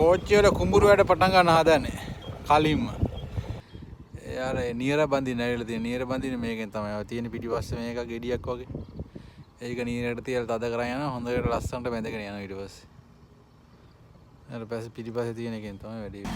කෝච්චිය වල කුඹුරු වැඩ පටන් ගන්න හදන්නේ කලින්ම. යාර නියර බඳින්න ඇවිල්ලා තියෙන නියර බඳින්න මේකෙන් තමයි. ඔය තියෙන පිටිපස්සේ මේක ගෙඩියක් වගේ. ඒක නියරට තියලා තද කරගෙන යනවා. හොඳට ලස්සනට බැඳගෙන යනවා ඊට පස්සේ. ඊට පස්සේ පිටිපස්සේ තියෙන එකෙන් තමයි වැඩේ.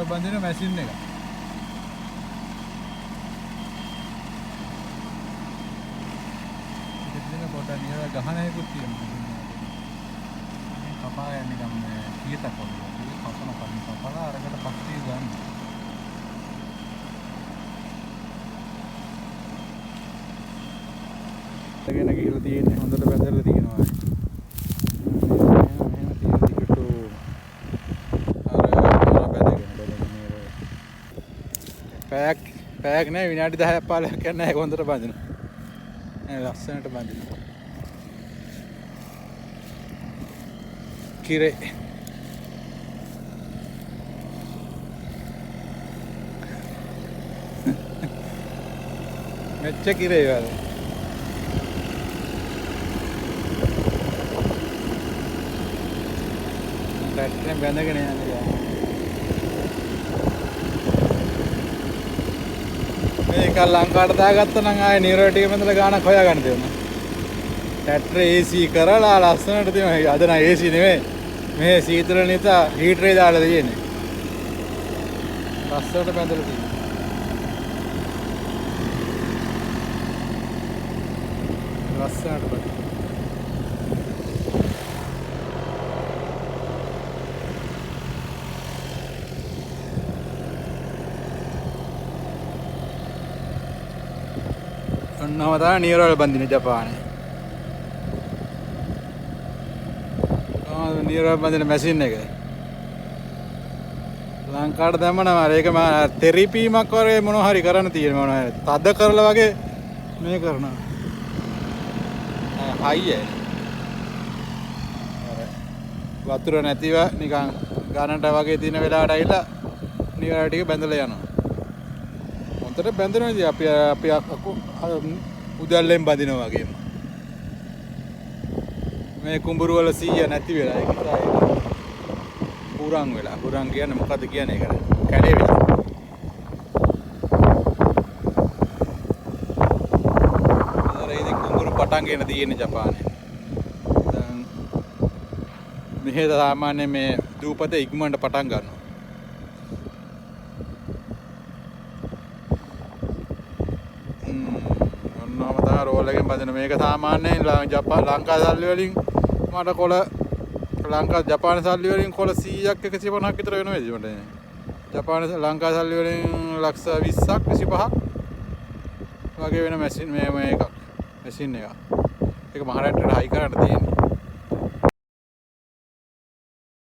බඳින මැෂින් එක. ඉතින් පොඩ නියර ගහන එකකුත් තියෙනවා. කපා යන්නේ ගම කීයටක් වගේ. ඒක කපන කලින් කපලා අරකට පස්සේ ගන්න. ඒකගෙන ගිහලා තියෙන්නේ හොඳට බැඳලා තියෙනවා. පැයක් නෑ විනාඩි 10ක් 15ක් යන එක හොඳට බඳිනවා. නේ ලස්සනට බඳිනවා. කිරේ. මෙච්ච කිරේ වල. ට්‍රැක්ටරෙන් බැඳගෙන යන්නේ. මේක ලංකාවට දාගත්තා නම් ආයේ නිරෝධ ටික බඳලා ගානක් හොයාගන්න දෙන්න. ට්‍රැක්ටරේ AC කරලා ලස්සනට තියෙනවා. අද නම් AC නෙමෙයි. මේ සීතල නිසා හීටරේ දාලා තියෙන්නේ. ලස්සනට බඳලා තියෙනවා. ලස්සනට බඳලා. ඔන්නම තමයි නියරවල බඳින ජපානේ. නියරවල බඳින මැෂින් එක. ලංකාවට දැම්මම ඒක මම තෙරිපීමක් වගේ මොනවා හරි කරන්න තියෙනවා මොනවා. තද කරලා වගේ මේ කරනවා. හයිය. වතුර නැතිව නිකන් ගානට වගේ තියෙන වෙලාවට ඇවිල්ලා නියරවල ටික බැඳලා යනවා. හොඳට බැඳෙනවා ඉතින් අපි උදැල්ලෙන් බඳිනවා වගේම. මේ කුඹුරු වල 100 නැති වෙලා ඒක නිසා පුරන් වෙලා. පුරන් කියන්නේ මොකද්ද කියන්නේ ඒකට? කැඩේ වෙලා. අර ඉතින් කුඹුරු පටන් ගෙන තියෙන්නේ ජපානයේ. දැන් මෙහෙ සාමාන්‍ය මේ දූපත ඉක්මනට පටන් ගන්නවා. රෝල් එකෙන් බඳින මේක සාමාන්‍යයෙන් ලංකා සල්ලි වලින් මට කොළ ජපාන සල්ලි වලින් කොළ 100ක් 150ක් විතර වෙනවා නේද මට. ලංකා සල්ලි වලින් ලක්ෂ 20ක් 25ක් වගේ වෙන මැෂින් එකක්. ඒක මහරටට හයි කරන්න තියෙන්නේ.